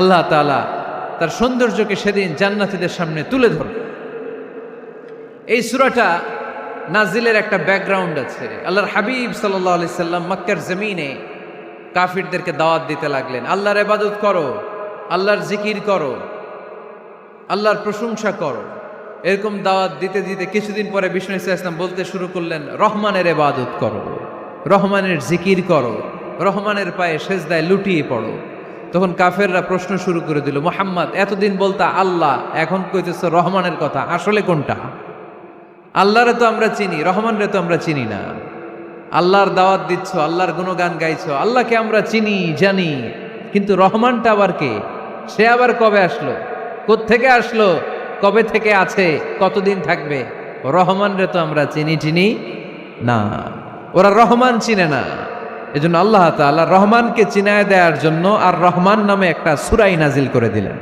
আল্লাহ তাআলা তার সৌন্দর্যকে সেদিন জান্নাতীদের সামনে তুলে ধরবে। এই সূরাটা নাজিলের একটা ব্যাকগ্রাউন্ড আছে। আল্লাহর হাবিব সাল্লাল্লাহু আলাইহি সাল্লাম মক্কার জমিনে কাফিরদেরকে দাওয়াত দিতে লাগলেন, আল্লাহর ইবাদত করো, আল্লাহর জিকির করো, আল্লাহর প্রশংসা করো। এরকম দাওয়াত দিতে দিতে কিছুদিন পরে বিষ্ণু ইসা ইসলাম বলতে শুরু করলেন, রহমানের ইবাদত করো, রহমানের জিকির করো, রহমানের পায়ে সেজদায় লুটিয়ে পড়ো। তখন কাফেররা প্রশ্ন শুরু করে দিল, মুহাম্মদ এতদিন বলতা আল্লাহ, এখন কইতেছ রহমানের কথা, আসলে কোনটা? আল্লাহরে তো আমরা চিনি, রহমানরে তো আমরা চিনি না। আল্লাহর দাওয়াত দিচ্ছ, আল্লাহর গুণগান গাইছো, আল্লাহকে আমরা চিনি জানি, কিন্তু রহমানটা আবার কে? সে আবার কবে আসলো, কোত্থেকে আসলো, কবে থেকে আছে, কতদিন থাকবে? রহমানরে তো আমরা চিনি না। ওরা রহমান চিনে না। এজন্য আল্লাহ তাআলা রহমানকে চিনায় দেওয়ার জন্য আর রহমান নামে একটা সূরা নাজিল করে দিলেন।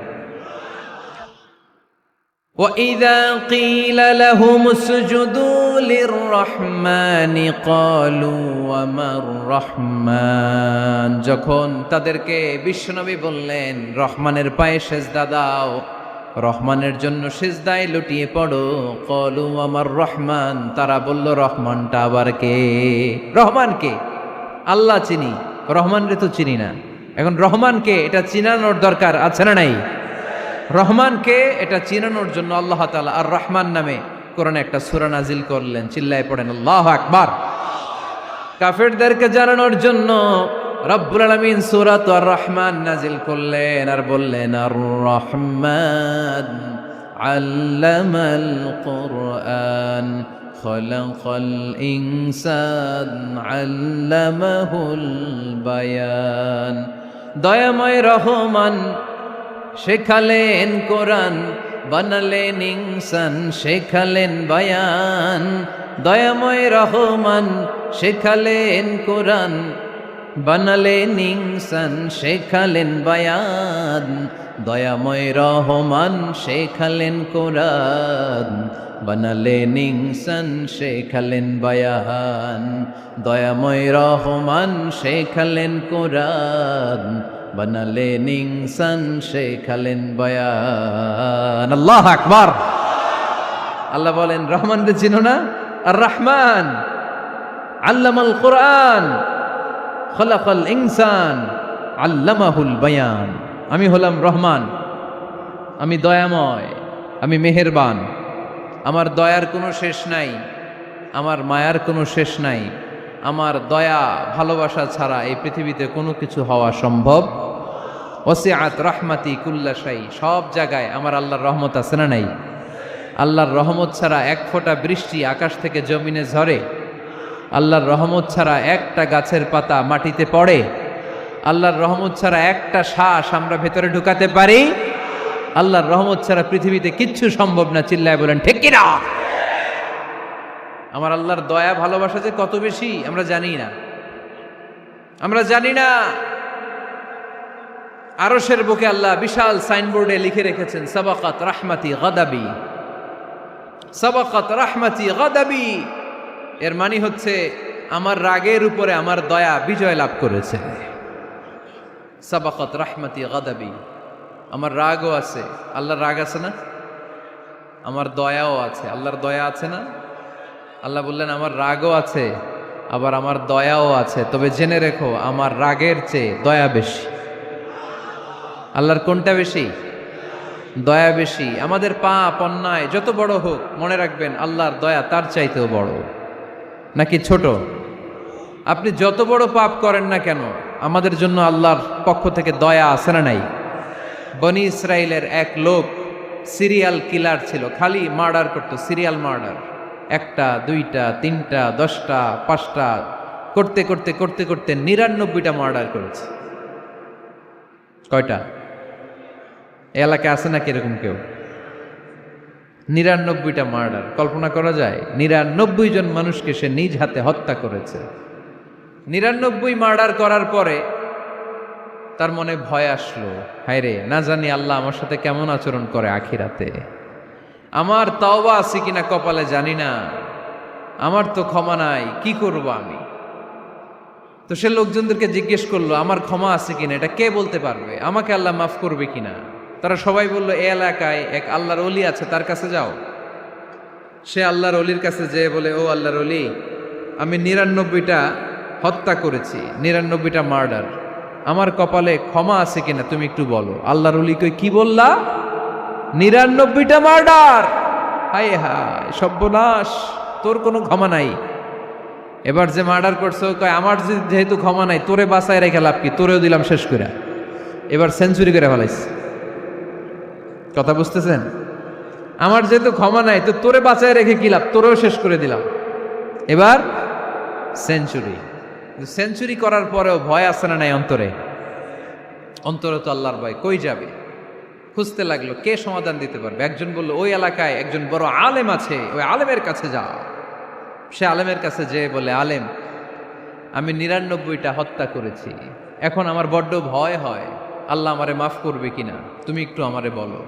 وَإِذَا قِيلَ لَهُمُ اسْجُدُوا لِلرَّحْمَنِ قَالُوا وَمَا الرَّحْمَنُ, যখন তাদেরকে বিশ্বনবী বললেন রহমানের পায়ে সেজদা দাও, রহমানের জন্য সেজদায় লুটিয়ে পড়ো, ক্বালু ওয়ামার রহমান, তারা বলল রহমানটা আবার কে? রহমান কে? আল্লাহ চিনি, রহমানরে তো চিনি না। এখন রহমানকে এটা চিনানোর দরকার আছে না নাই? রহমানকে এটা চিনানোর জন্য আল্লাহ তাআলা আর রহমান নামে কোরআনে একটা সূরা নাজিল করলেন। চিল্লায় পড়েন আল্লাহু আকবার। কাফেরদেরকে জানানোর জন্য রব্বুল আলামিন সূরাত আর রহমান নাজিল করলেন আর বললেন, আর রহমান আল্লামাল কুরআন খলাকাল ইনসান আল্লামাহুল বায়ান। দয়াময় রহমান শেখালেন কোরআন, বানালেন ইনসান শেখালেন বায়ান। দয়াময় রহমান শেখালেন কোরআন, বানালেন ইনসান শেখালেন বায়ান। দয়াময় রহমান শেখালেন কোরআন, বানালেন ইনসান শেখালেন বায়ান। দয়াময় রহমান শেখালেন কোরআন, বানালেন ইনসান শেখালেন বায়ান। আল্লাহু আকবার। আল্লাহ বলেন রহমানকে চিনো না? আর রহমান আল্লামাল কোরআন খলাকাল ইনসান আল্লামাহুল বায়ান। আমি হলাম রহমান, আমি দয়াময়, আমি মেহেরবান। আমার দয়ার কোনো শেষ নাই, আমার মায়ার কোনো শেষ নাই। আমার দয়া ভালোবাসা ছাড়া এই পৃথিবীতে কোনো কিছু হওয়া সম্ভব। ওয়াসিআত রাহমাতি কুল্লা শাই, সব জায়গায় আমার আল্লাহর রহমত আছে না নাই? আল্লাহর রহমত ছাড়া এক ফোঁটা বৃষ্টি আকাশ থেকে জমিনে ঝরে? আল্লাহর রহমত ছাড়া একটা গাছের পাতা মাটিতে পড়ে? আল্লাহর রহমত ছাড়া একটা শ্বাস আমরা ভেতরে ঢুকাতে পারি? আল্লাহর রহমত ছাড়া পৃথিবীতে কিচ্ছু সম্ভব না। চিল্লায় বলেন ঠিক কিনা? আমার আল্লাহর দয়া ভালোবাসা যে কত বেশি আমরা জানি না, আমরা জানি না। আরশের বুকে আল্লাহ বিশাল সাইনবোর্ডে লিখে রেখেছেন, সাবাকাত রাহমাতি গাদাবি, সাবাকাত রাহমাতি গাদাবি। এর মানে হচ্ছে আমার রাগের উপরে আমার দয়া বিজয় লাভ করেছে। সাবাকাত রাহমাতি গাদাবি, আমার রাগও আছে, আল্লাহর রাগ আছে না? আমার দয়াও আছে, আল্লাহর দয়া আছে না? আল্লাহ বললেন আমার রাগও আছে, আবার আমার দয়াও আছে, তবে জেনে রেখো আমার রাগের চেয়ে দয়া বেশি। আল্লাহর কোনটা বেশি? দয়া বেশি। আমাদের পাপ অন্যায় যত বড় হোক, মনে রাখবেন আল্লাহর দয়া তার চাইতেও বড়। নাকি ছোট? আপনি যত বড় পাপ করেন না কেন, আমাদের জন্য আল্লাহর পক্ষ থেকে দয়া আছে না নাই? বনি ইসরাইলের এক লোক সিরিয়াল কিলার ছিল, খালি মার্ডার করতো, সিরিয়াল মার্ডার। একটা, দুইটা, তিনটা, 10টা, 5টা করতে করতে করতে করতে 99টা মার্ডার করেছে। কয়টা? এলাকায় আছে নাকি এরকম কেউ? 99টা মার্ডার। কল্পনা করা যায়? 99 জন মানুষকে সে নিজ হাতে হত্যা করেছে। 99 মার্ডার করার পরে তার মনে ভয় আসলো, হায় রে, না জানি আল্লাহ আমার সাথে কেমন আচরণ করে আখিরাতে। আমার তওবা আছে কিনা কপালে জানি না, আমার তো ক্ষমা নাই, কি করব আমি? তো সে লোকজনদেরকে জিজ্ঞেস করলো আমার ক্ষমা আছে কিনা, এটা কে বলতে পারবে, আমাকে আল্লাহ মাফ করবে কিনা। তারা সবাই বলল এই এলাকায় এক আল্লাহর ওলি আছে, তার কাছে যাও। সে আল্লাহর অলির কাছে যেয়ে বলে, ও আল্লাহর অলি, আমি 99টা হত্যা করেছি, 99টা মার্ডার, আমার কপালে ক্ষমা আছে কিনা তুমি একটু বলো। আল্লাহর অলি কই, কি বললা? 99টা মার্ডার? হায় হায় সর্বনাশ, তোর কোনো ক্ষমা নাই। এবার যে মার্ডার করছো কয়, আমার যেহেতু ক্ষমা নাই, তোরে বাঁচায় রেখে লাভ কি, তোরেও দিলাম শেষ করে। এবার সেঞ্চুরি করে ফেলাইছে। কথা বুঝতেছেন? আমার যেহেতু ক্ষমা নাই, তো তোরে বাঁচায় রেখে কি লাভ, তোরেও শেষ করে দিলাম। এবার সেঞ্চুরি। সেঞ্চুরি করার পরেও ভয় আছে না নাই অন্তরে? অন্তরে তো আল্লাহর ভয়, কই যাবে? খুঁজতে লাগলো কে সমাধান দিতে পারবে। একজন বলল, ওই এলাকায় একজন বড় আলেম আছে, ওই আলেমের কাছে যাও। সে আলেমের কাছে যেয়ে বলে, আলেম, আমি 99টা হত্যা করেছি, এখন আমার বড্ড ভয় হয়, আল্লাহ আমারে মাফ করবে কিনা, তুমি একটু আমারে বলো।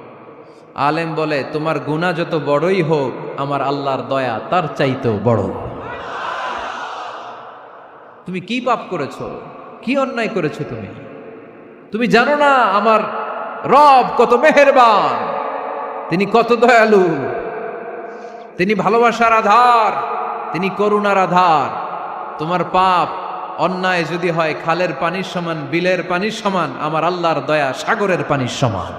আলেম বলে, তোমার গুনাহ যত বড়ই হোক, আমার আল্লাহর দয়া তার চাইতেও বড়। তুমি কি পাপ করেছো, কি অন্যায় করেছো তুমি? তুমি জানো না আমার রব কত মেহেরবান, তিনি কত দয়ালু, তিনি ভালোবাসার আধার, তিনি করুণার আধার। তোমার পাপ অন্যায় যদি হয় খালের পানির সমান, বিলের পানির সমান, আমার আল্লাহর দয়া সাগরের পানির সমান।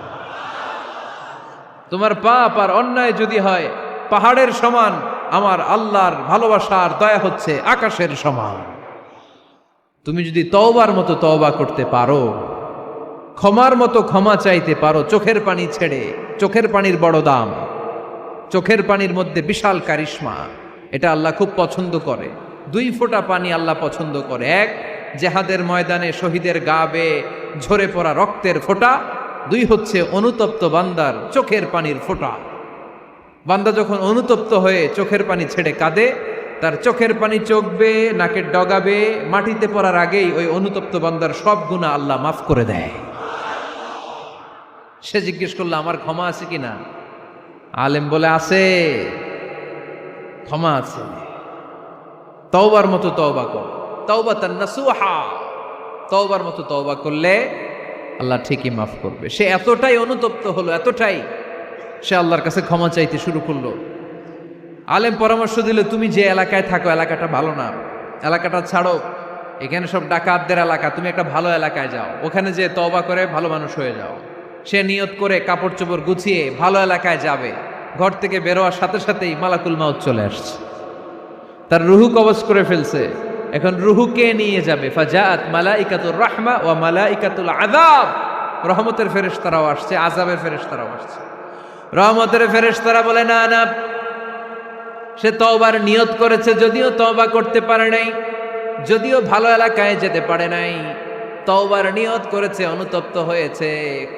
তোমার পাপ আর অন্যায় যদি হয় পাহাড়ের সমান, আমার আল্লাহর ভালোবাসার দয়া হচ্ছে আকাশের সমান। তুমি যদি তওবার মতো তওবা করতে পারো, ক্ষমার মতো ক্ষমা চাইতে পারো, চোখের পানি ছেড়ে, চোখের পানির বড় দাম, চোখের পানির মধ্যে বিশাল কারিশমা, এটা আল্লাহ খুব পছন্দ করে। 2 ফোঁটা পানি আল্লাহ পছন্দ করে। এক, জেহাদের ময়দানে শহীদের গা বেয়ে ঝরে পড়া রক্তের ফোঁটা। 2 হচ্ছে অনুতপ্ত বান্দার চোখের পানির ফোঁটা। বান্দা যখন অনুতপ্ত হয়ে চোখের পানি ছেড়ে কাঁদে, তার চোখের পানি চোখ বেয়ে নাকের ডগা বেয়ে মাটিতে পড়ার আগেই ওই অনুতপ্ত বান্দার সব গুনাহ আল্লাহ মাফ করে দেয়। সে জিজ্ঞেস করলো, আমার ক্ষমা আছে কিনা? আলেম বলে, আছে, ক্ষমা আছে। তওবার মতো তওবা কর, তাওবাতান নাসুহা, তওবার মতো তওবা করলে আল্লাহ ঠিকই মাফ করবে। সে এতটাই অনুতপ্ত হলো, এতটাই, সে আল্লাহর কাছে ক্ষমা চাইতে শুরু করলো। আলেম পরামর্শ দিল, তুমি যে এলাকায় থাকো এলাকাটা ভালো না, এলাকাটা ছাড়ো, এখানে সব ডাকাতদের এলাকা, তুমি একটা ভালো এলাকায় যাও, ওখানে যে তওবা করে ভালো মানুষ হয়ে যাও। সে নিয়ত করে কাপড় চোপড় গুছিয়ে ভালো এলাকায় যাবে। ঘর থেকে বেরোয়ার সাথে সাথেই মালাকুল মাউত চলে আসছে, তার রুহু কবজ করে ফেলছে। এখন রুহু কে নিয়ে যাবে? ফাজাআত মালাইকাতুর রাহমা ওয়া মালাইকাতুল আযাব। রহমতের ফেরেশতারাও আসছে, আযাবের ফেরেশতারাও আসছে। রহমতের ফেরেশতারা বলে, না না, সে তওবার নিয়ত করেছে, যদিও তওবা করতে পারে নাই, যদিও ভালো এলাকায় যেতে পারে নাই, তওবার নিয়ত করেছে, অনুতপ্ত হয়েছে,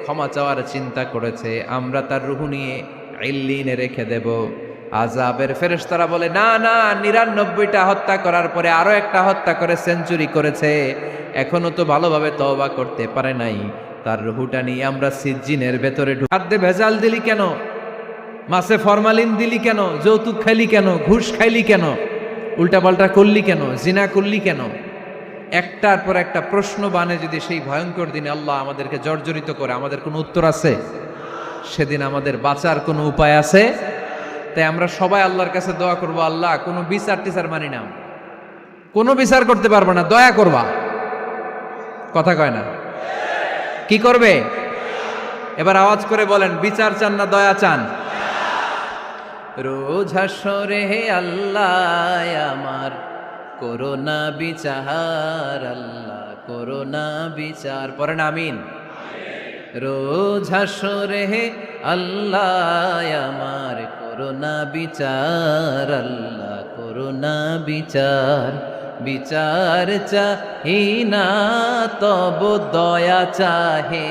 ক্ষমা চাওয়ার চিন্তা করেছে, আমরা তার রুহু নিয়ে ইল্লিনে রেখে দেব। আযাবের ফেরেশতারা বলে, না না, 99টা হত্যা করার পরে আরো একটা হত্যা করে সেঞ্চুরি করেছে, এখনো তো ভালোভাবে তওবা করতে পারে নাই, তার রুহুটা নিয়ে আমরা সিজ্জিনের ভেতরে খাদ্যে ভেজাল দিলি কেন, মাছে ফরমালিন দিলি কেন, যৌতুক খাইলি কেন, ঘুষ খাইলি কেন, উল্টাপাল্টা করলি কেন, জিনা করলি কেন? একটার পর একটা প্রশ্ন বানে যদি সেই ভয়ঙ্কর দিনে আল্লাহ আমাদেরকে জর্জরিত করে, আমাদের কোনো উত্তর আছে? সেদিন আমাদের বাঁচার কোনো উপায় আছে? তাই আমরা সবাই আল্লাহর কাছে দোয়া করবো, আল্লাহ কোনো বিচার টিচার মানি না, কোনো বিচার করতে পারবো না, দয়া করবা। কথা কয় না? কি করবে? এবার আওয়াজ করে বলেন, বিচার চান না দয়া চান? রোজ হাসরে হে আল্লাহ আমার করোনা বিচার, আল্লাহ করোনা বিচার, পড়েন আমিন। রোজ হাসরে হে আল্লাহ আমার করোনা বিচার, আল্লাহ করোনা বিচার, বিচার চাহি না তব দয়া চাহে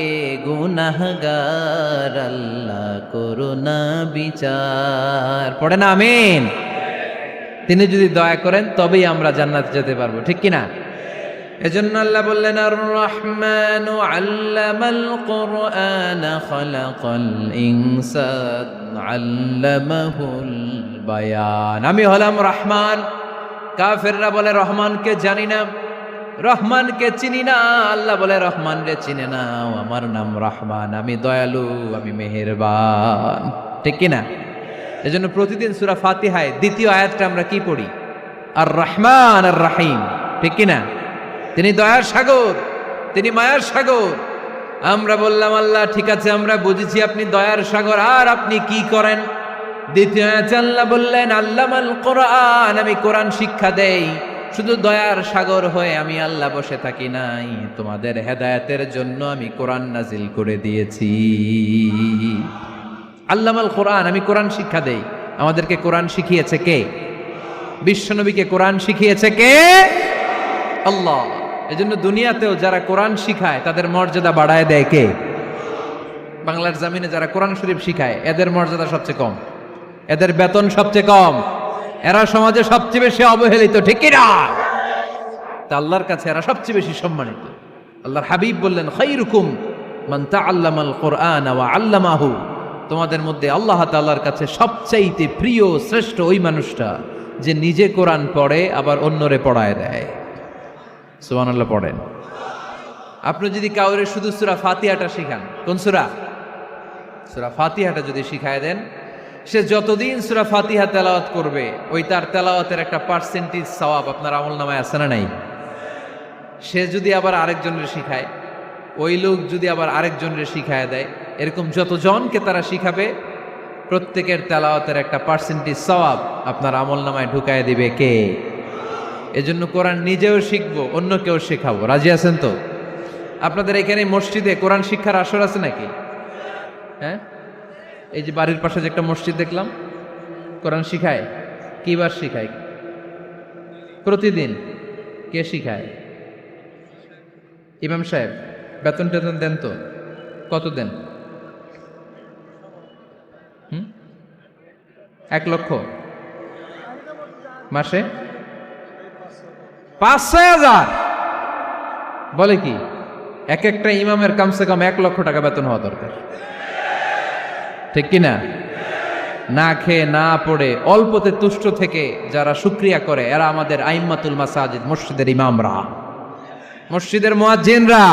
এ গুনাহগার, আল্লাহ করোনা বিচার, পড়েন আমিন। তিনি যদি দয়া করেন তবেই আমরা জান্নাতে যেতে পারবো, ঠিক কিনা? এজন্য আল্লাহ বললেন, আর রহমানু আল্লামাল কুরআন খালাকাল ইনসান আল্লামাহুল বায়ান। আমি হলাম রহমান। কাফেররা বলে রহমানকে জানি না, রহমানকে চিনি না, আল্লাহ বলে রহমান রে চিনে নাও, আমার নাম রহমান, আমি দয়ালু, আমি মেহেরবান। ঠিক কিনা? এজন্য প্রতিদিন সূরা ফাতিহায় দ্বিতীয় আয়াতটা আমরা কি পড়ি? আর রহমান আর রাহিম। ঠিক কিনা? তিনি দয়ার সাগর, তিনি মায়ার সাগর। আমরা বললাম আল্লাহ ঠিক আছে, আমরা বুঝেছি আপনি দয়ার সাগর, আর আপনি কি করেন? দ্বিতীয় আয়াতে আল্লাহ বললেন আল্লামাল কোরআন, আমি কোরআন শিক্ষা দেই। শুধু দয়ার সাগর হয়ে আমি আল্লাহ বসে থাকি নাই, তোমাদের হেদায়েতের জন্য আমি কোরআন নাজিল করে দিয়েছি। আল্লামাল কোরআন, আমি কোরআন শিক্ষা দেই। আমাদেরকে কোরআন শিখিয়েছে কে? বিশ্বনবীকে কোরআন শিখিয়েছে কে? আল্লাহ। এজন্য দুনিয়াতেও যারা কোরআন শিখায় তাদের মর্যাদা বাড়ায় দেয় কে? বাংলার জমিনে যারা কোরআন শরীফ শিখায় এদের মর্যাদা সবচেয়ে কম, এদের বেতন সবচেয়ে কম, এরা সমাজে সবচেয়ে বেশি অবহেলিত। ঠিক কিনা? তা আল্লাহর কাছে এরা সবচেয়ে বেশি সম্মানিত। আল্লাহর হাবিব বললেন খায়রুকুম মান তাআল্লামাল কোরআন ওয়া আল্লামাহু, তোমাদের মধ্যে আল্লাহ তাআলার কাছে সবচাইতে প্রিয় শ্রেষ্ঠ ওই মানুষটা যে নিজে কোরআন পড়ে আবার অন্যরে পড়ায় দেয়। সুবহানাল্লাহ পড়েন। আপনি যদি কাউরে শুধু সূরা ফাতিহাটা শিখান, কোন সূরা? সূরা ফাতিহাটা যদি শিখায় দেন, সে যতদিন সূরা ফাতিহা তেলাওয়াত করবে ওই তার তেলাওয়াতের একটা পার্সেন্টেজ সওয়াব আপনার আমলনামায় আছে না নাই? সে যদি আবার আরেকজনের শিখায়, ওই লোক যদি আবার আরেকজনের শিখায় দেয়, এরকম যতজনকে তারা শিখাবে প্রত্যেকের তেলাওয়াতের একটা পার্সেন্টেজ সওয়াব আপনার আমলনামায় ঢুকায় দিবে কে? এজন্য কোরআন নিজেও শিখবো, অন্যকেও শেখাবো। রাজি আছেন তো? আপনাদের এখানে মসজিদে কোরআন শিক্ষার আসর আছে নাকি? হ্যাঁ, এই যে বাড়ির পাশে যে একটা মসজিদ দেখলাম, কোরআন শিখায়। কিবার শিখায়? প্রতিদিন। কে শিখায়? ইমাম সাহেব। বেতন টেতন দেন তো? কত দেন? 1 লক্ষ মাসে? 5-6 হাজার? বলে কি? এক একটা ইমামের কমসে কম 1 লক্ষ টাকা বেতন হওয়া দরকার। ঠিক কিনা? না খেয়ে না পড়ে অল্পতে তুষ্ট থেকে যারা শুকরিয়া করে এরা আমাদের আইম্মাতুল মাসাজিদ, মসজিদের ইমামরা, মসজিদের মুয়াজ্জিনরা।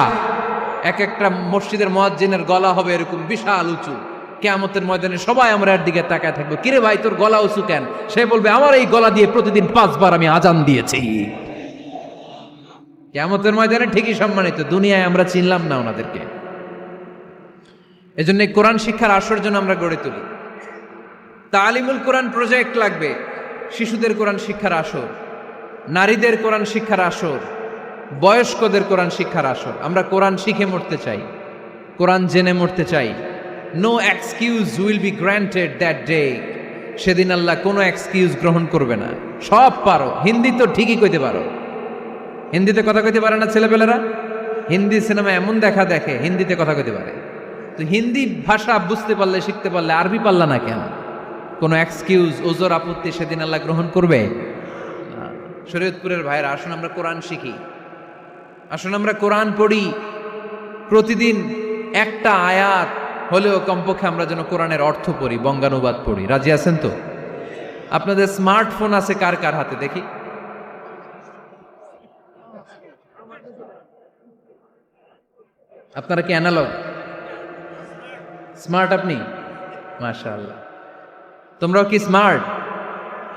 এক একটা মসজিদের মুয়াজ্জিনের গলা হবে এরকম বিশাল উঁচু। কিয়ামতের ময়দানে সবাই আমরা এর দিকে তাকায় থাকবো, কিরে ভাই তোর গলা উঁচু কেন? সে বলবে আমার এই গলা দিয়ে প্রতিদিন 5 বার আমি আজান দিয়েছি। কিয়ামতের ময়দানে ঠিকই সম্মানিত, দুনিয়ায় আমরা চিনলাম না ওনাদেরকে। এজন্য কোরআন শিক্ষার আসর জন্য আমরা গড়ে তুলি। তালিমুল কোরআন প্রজেক্ট লাগবে, শিশুদের কোরআন শিক্ষার আসর, নারীদের কোরআন শিক্ষার আসর, বয়স্কদের কোরআন শিক্ষার আসর। আমরা কোরআন শিখে মরতে চাই, কোরআন জেনে মরতে চাই। No excuse will be granted that day. সেদিন আল্লাহ কোনো এক্সকিউজ গ্রহণ করবে না। সব পারো, হিন্দি তো ঠিকই কইতে পারো। হিন্দিতে কথা কইতে পারে না ছেলেপেলেরা? হিন্দি সিনেমা এমন দেখা দেখে হিন্দিতে কথা কইতে পারে। তো হিন্দি ভাষা বুঝতে পারলে, শিখতে পারলে আরবি পারলা না কেন? কোনো এক্সকিউজ, ওজর, আপত্তি সেদিন আল্লাহ গ্রহণ করবে? শরীয়তপুরের ভাইরা, আসুন আমরা কোরআন শিখি, আসুন আমরা কোরআন পড়ি। প্রতিদিন একটা আয়াত হলেও কমপক্ষে আমরা যেন কোরআনের অর্থ পড়ি, বঙ্গানুবাদ পড়ি। রাজি আছেন তো? আপনাদের স্মার্টফোন আছে কার কার হাতে দেখি? আপনারা কি অ্যানালগ? স্মার্ট আপনি? মাশাআল্লাহ। তোমরাও কি স্মার্ট?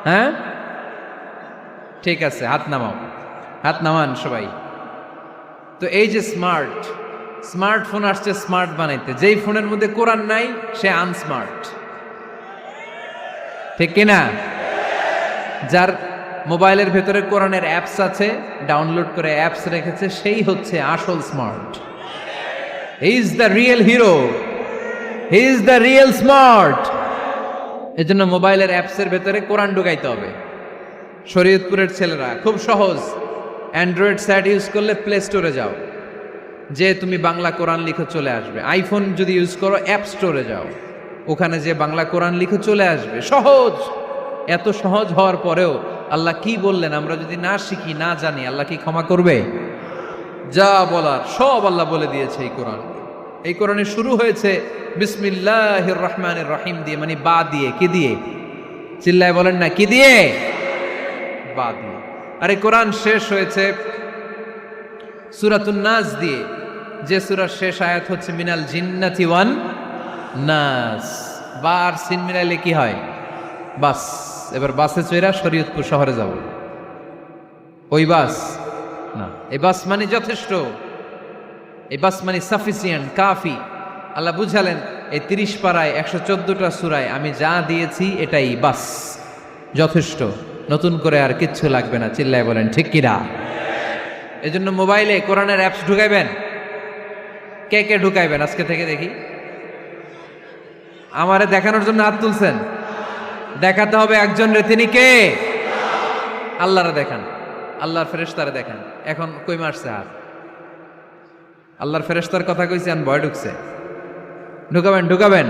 হ্যাঁ, ঠিক আছে, হাত নামাও, হাত নামান সবাই। তো এই যে স্মার্টফোন আসছে স্মার্ট বানাইতে, যেই ফোনের মধ্যে কোরআন নাই সে আনস্মার্ট। ঠিক কিনা? যার মোবাইলের ভেতরে কোরআনের অ্যাপস আছে, ডাউনলোড করে অ্যাপস রেখেছে, সেই হচ্ছে আসল smart. He is the real hero, he is the real smart. এজন্য মোবাইলের অ্যাপসের ভেতরে কোরআন ঢুকাইতে হবে। শরীয়তপুরের ছেলেরা খুব সহজ, অ্যান্ড্রয়েড সেট ইউজ করলে প্লে স্টোরে যাও, যে তুমি বাংলা কোরআন লিখে চলে আসবে। আইফোন যদি ইউজ করো অ্যাপ স্টোরে যাও, ওখানে যে বাংলা কোরআন লিখে চলে আসবে। সহজ। এত সহজ হওয়ার পরেও আল্লাহ কি বললেন আমরা যদি না শিখি, না জানি, আল্লাহ কি ক্ষমা করবে? যা বলার সব আল্লাহ বলে দিয়েছে এই কোরআন। এই কোরআনে শুরু হয়েছে বিসমিল্লাহির রহমানির রহিম দিয়ে, মানে বা দিয়ে। কি দিয়ে? চিল্লায় বলেন না, কি দিয়ে? বা দিয়ে। আর এই কোরআন শেষ হয়েছে সূরাতুন নাস দিয়ে, যে সূরার শেষ আয়াত হচ্ছে মিনাল জিন্নাতি ওয়ান নাস। বা আর সিন মিলাইলে কি হয়? বাস। এবার বাসে চড়া শরীয়তপুর শহরে যাব। ওই বাস না, এই বাস মানে যথেষ্ট, এই বাস মানে সাফিসিয়েন্ট, কাফি। আল্লাহ বুঝালেন এই 30 পারায় 114টা সূরায় আমি যা দিয়েছি এটাই বাস, যথেষ্ট, নতুন করে আর কিচ্ছু লাগবে না। চিল্লায় বলেন ঠিক কিনা? এজন্য মোবাইলে কোরআনের অ্যাপস ঢুকাইবেন। কে কে ঢুকাইবেন আজকে থেকে দেখি? আমারে দেখানোর জন্য হাত তুলছেন? দেখাতে হবে একজন রে, তিনি কে? আল্লাহরে দেখান, আল্লাহর ফেরেশতারে দেখান। এখন কই মারছে হাত? আল্লাহর ফেরেশতার কথা কইছি, আন ভয় ঢুকছে। ঢুকাবেন ঢুকাবেন।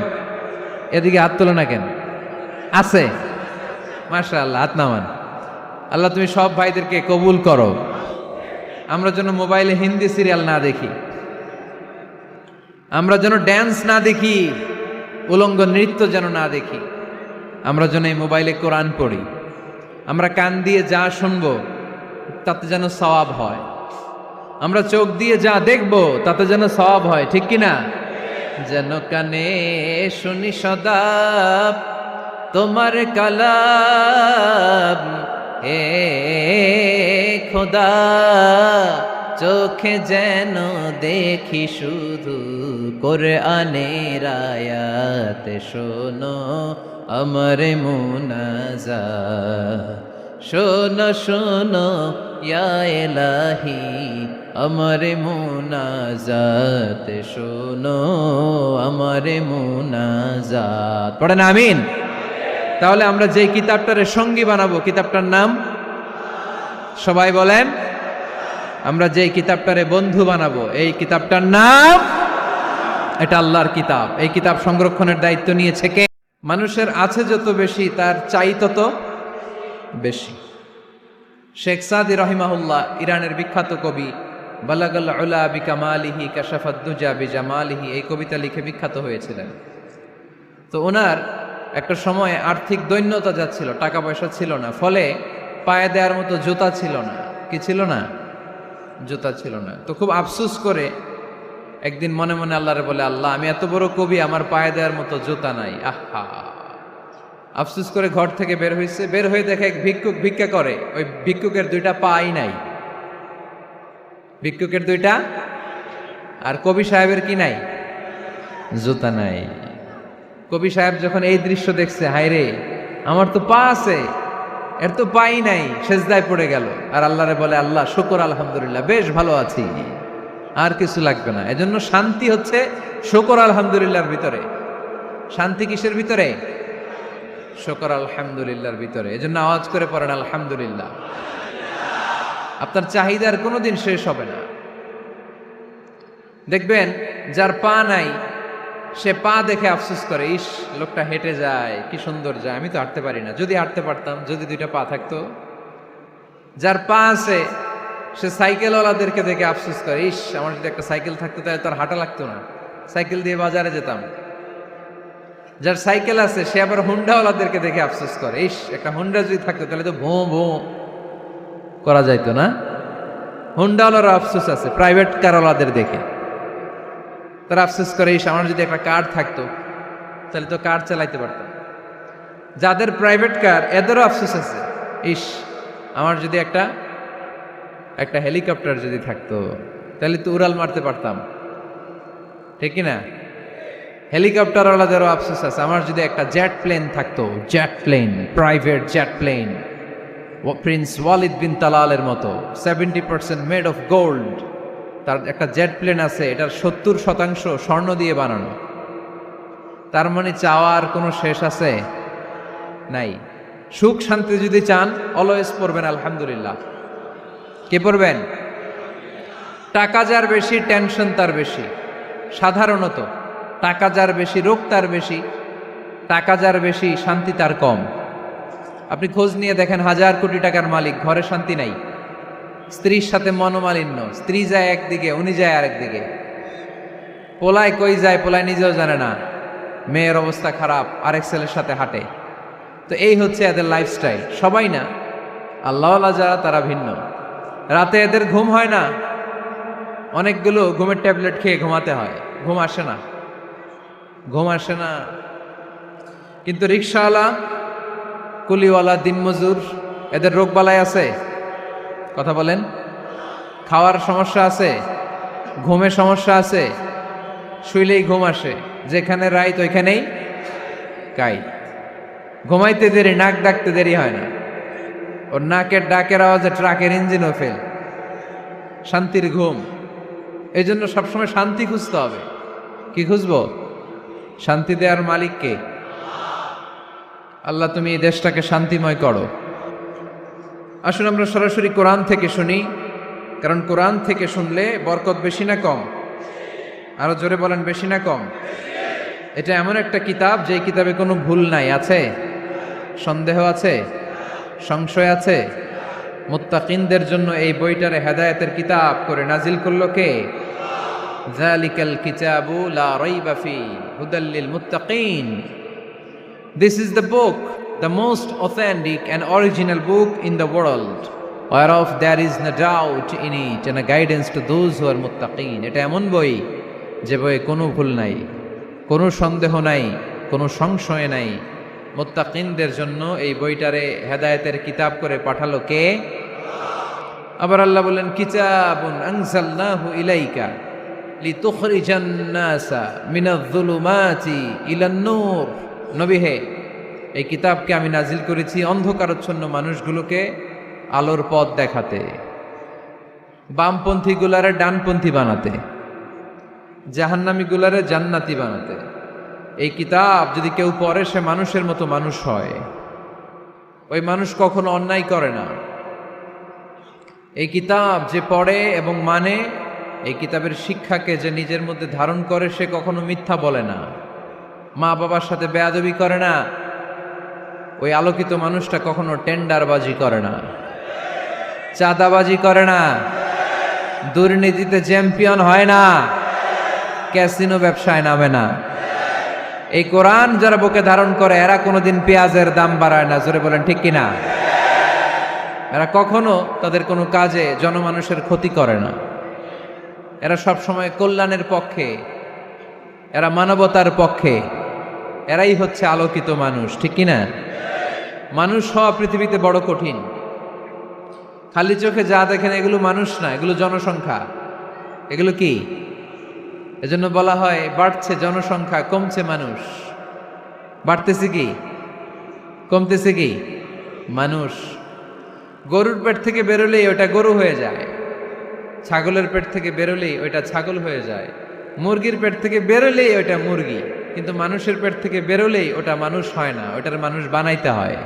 এদিকে হাত তোলে না কেন? আছে? মাশাআল্লাহ, হাত নামান। আল্লাহ তুমি সব ভাইদেরকে কবুল করো। আমরা যেন মোবাইলে হিন্দি সিরিয়াল না দেখি, আমরা যেন ড্যান্স না দেখি, উলঙ্গ নৃত্য যেন না দেখি, আমরা যেন এই মোবাইলে কোরআন পড়ি। আমরা কান দিয়ে যা শুনবো তাতে যেন সওয়াব হয়, আমরা চোখ দিয়ে যা দেখবো তাতে যেন সওয়াব হয়, ঠিক কিনা? যেন কানে শুনি সদা তোমার কালাম, হে খোদা চোখে যেন দেখি শুধু কোরআনের আয়াত, শোনো আমার মুনাজাত, শোনো শোনো ইয়া ইলাহি আমার মুনাজাত, শোনো আমার মুনাজাত। পড়েন আমিন। তাহলে আমরা যে কিতাবটারে সঙ্গী বানাবো, কিতাবটার নাম সবাই বলেন। আমরা যে কিতাবটারে বন্ধু বানাবো, এই কিতাবটার নাম, এটা আল্লাহর কিতাব। এই কিতাব সংরক্ষণের দায়িত্ব নিয়েছে কে? মানুষের আছে যত বেশি তার চাই তত বেশি। শেখ সাদি রহিমাহুল্লাহ, ইরানের বিখ্যাত কবি, বালাগাল উলা বিকামালিহি কাশাফাদ দুজা বিজামালিহি, এই কবিতা লিখে বিখ্যাত হয়েছিলেন। তো ওনার একটা সময় আর্থিক দৈন্যতা যাচ্ছিল, টাকা পয়সা ছিল না, ফলে পায়ে দেওয়ার মতো জুতা ছিল না। কি ছিল না? জুতা ছিল না। তো খুব আফসোস করে একদিন মনে মনে আল্লাহরে বলে, আল্লাহ আমি এত বড় কবি, আমার পায়ে দেওয়ার মতো জুতা নাই। আহা, আফসোস করে ঘর থেকে বের হয়েছে। বের হয়ে দেখে এক ভিক্ষুক ভিক্ষা করে, ওই ভিক্ষুকের 2টা পাই নাই। ভিক্ষুকের 2টা, আর কবি সাহেবের কি নাই? জুতা নাই। কবি সাহেব যখন এই দৃশ্য দেখছে, হায় রে আমার তো পা আছে, এর তো পাই নাই, সেজদায় পড়ে গেল। আর আল্লাহরে বলে, আল্লাহ শুকর আলহামদুলিল্লাহ, বেশ ভালো আছি, আর কিছু লাগবে না। এজন্য শান্তি হচ্ছে শুকর আলহামদুলিল্লাহর ভিতরে। শান্তি কিসের ভিতরে? শুকর আলহামদুলিল্লাহর ভিতরে। এজন্য আওয়াজ করে পড়েন আলহামদুলিল্লাহ। আপনার চাহিদার কোনোদিন শেষ হবে না। দেখবেন যার পা নাই, সে পা দেখে আফসোস করে, ইস লোকটা হেঁটে যায়, কি সুন্দর যায়, আমি তো হাঁটতে পারি না, যদি হাঁটতে পারতাম, যদি 2টা পা থাকতো। যার পা আছে সে সাইকেলওয়ালাদেরকে দেখে আফসোস করে, ইস আমার যদি একটা সাইকেল থাকতো তাহলে তার হাঁটা লাগতো না, সাইকেল দিয়ে বাজারে যেতাম। যার সাইকেল আছে সে আবার হুন্ডাওয়ালাদেরকে দেখে আফসোস করে, ইস একটা হুন্ডা যদি থাকতো তাহলে তো ভোঁ ভোঁ করা যাইতো না। হুন্ডাওয়ালার আফসোস আছে প্রাইভেট কারওয়ালাদের দেখে, তারা আফসোস করে, ইস আমার যদি একটা কার থাকতো তাহলে তো কার চালাইতে পারতাম। যাদের প্রাইভেট কার এদেরও আফসোস আছে, ইস আমার যদি একটা হেলিকপ্টার যদি থাকতো তাহলে তো উড়াল মারতে পারতাম, ঠিক কিনা? হেলিকপ্টারওয়ালাদেরও আফসোস আছে, আমার যদি একটা জেট প্লেন থাকতো, jet plane, private jet plane, prince Walid bin তালালের মতো 70% মেড অফ গোল্ড, তার একটা জেট প্লেন আছে, এটার 70% স্বর্ণ দিয়ে বানানো। তার মানে চাওয়ার কোনো শেষ আছে? নাই। সুখ শান্তি যদি চান অলওয়েজ পড়বেন আলহামদুলিল্লাহ। কে পড়বেন? টাকা যার বেশি টেনশন তার বেশি। সাধারণত টাকা যার বেশি রোগ তার বেশি, টাকা যার বেশি শান্তি তার কম। আপনি খোঁজ নিয়ে দেখেন, 1000 কোটি টাকার মালিক, ঘরে শান্তি নাই, স্ত্রীর সাথে মনোমালিন্য, স্ত্রী যায় একদিকে, উনি যায় আরেকদিকে, পোলায় কই যায় পোলায় নিজেও জানে না, মেয়ের অবস্থা খারাপ, আরেক ছেলের সাথে হাঁটে। তো এই হচ্ছে এদের লাইফস্টাইল। সবাই না, আল্লাহওয়ালা যারা তারা ভিন্ন। রাতে এদের ঘুম হয় না, অনেকগুলো ঘুমের ট্যাবলেট খেয়ে ঘুমাতে হয়, ঘুম আসে না, ঘুম আসে না। কিন্তু রিক্সাওয়ালা, কুলিওয়ালা, দিনমজুর, এদের রোগবালাই আছে? কথা বলেন। খাওয়ার সমস্যা আছে, ঘুমের সমস্যা আছে, শুইলেই ঘুম আসে, যেখানে রাইত ওইখানেই কাই। ঘুমাইতে দেরি, নাক ডাকতে দেরি হয় না, ওর নাকের ডাকের আওয়াজে ট্রাকের ইঞ্জিনও ফেল। শান্তির ঘুম। এই জন্য সবসময় শান্তি খুঁজতে হবে। কি খুঁজবো? শান্তি দেওয়ার মালিককে। আল্লাহ, তুমি এই দেশটাকে শান্তিময় করো। আসুন আমরা সরাসরি কোরআন থেকে শুনি, কারণ কোরআন থেকে শুনলে বরকত বেশি না কম? আরো জোরে বলেন, বেশি না কম? এটা এমন একটা কিতাব যে কিতাবে কোনো ভুল নাই। আছে? সন্দেহ আছে? সংশয় আছে? মুত্তাকিনদের জন্য এই বইটারে হেদায়েতের কিতাব করে নাজিল করলো কে? যালিকাল কিতাবু লা রাইবা ফি হুদাল লিল মুত্তাকিন। This is the book, the most authentic and original book in the world, whereof there is no doubt in it and a guidance to those who are muttaqin. এটা এমন বই যে বইয়ে কোনো ভুল নাই, কোনো সন্দেহ নাই, কোনো সংশয় নাই। মুত্তাকিনদের জন্য এই বইটারে হেদায়েতের কিতাব করে পাঠালো কে? আবার আল্লাহ বলেন, কিতাবুন আনজালনাহু ইলাইকা লিতুখরিজান নাসা মিনাজ-যুলুমাতি ইলান-নূর। নবী হে, এই কিতাবকে আমি নাজিল করেছি অন্ধকারাচ্ছন্ন মানুষগুলোকে আলোর পথ দেখাতে, বামপন্থী গুলারে ডানপন্থী বানাতে, জাহান্নামী গুলারে জান্নাতি বানাতে। এই কিতাব যদি কেউ পড়ে সে মানুষের মতো মানুষ হয়। ওই মানুষ কখনো অন্যায় করে না। এই কিতাব যে পড়ে এবং মানে, এই কিতাবের শিক্ষাকে যে নিজের মধ্যে ধারণ করে, সে কখনো মিথ্যা বলে না, মা বাবার সাথে বেয়াদবি করে না। ওই আলোকিত মানুষটা কখনো টেন্ডারবাজি করে না, চাঁদাবাজি করে না, দুর্নীতিতে চ্যাম্পিয়ন হয় না, ক্যাসিনো ব্যবসায় নামে না। এই কোরআন যারা বুকে ধারণ করে এরা কোনোদিন পেঁয়াজের দাম বাড়ায় না। জোরে বলেন ঠিক কিনা? এরা কখনো তাদের কোনো কাজে জনমানুষের ক্ষতি করে না। এরা সবসময় কল্যাণের পক্ষে, এরা মানবতার পক্ষে। এরাই হচ্ছে আলোকিত মানুষ, ঠিক কিনা? মানুষ হওয়া পৃথিবীতে বড় কঠিন। খালি চোখে যা দেখেন এগুলো মানুষ না, এগুলো জনসংখ্যা। এগুলো কি? এজন্য বলা হয় বাড়ছে জনসংখ্যা, কমছে মানুষ। বাড়তেছে কি, কমতেছে কি? মানুষ। গরুর পেট থেকে বেরোলেই ওটা গরু হয়ে যায়, ছাগলের পেট থেকে বেরোলেই ওইটা ছাগল হয়ে যায়, মুরগির পেট থেকে বেরোলেই ওইটা মুরগি। কিন্তু মানুষের পেট থেকে বেরোলেই ওটা মানুষ হয় না, ওটার মানুষ বানাইতে হয়,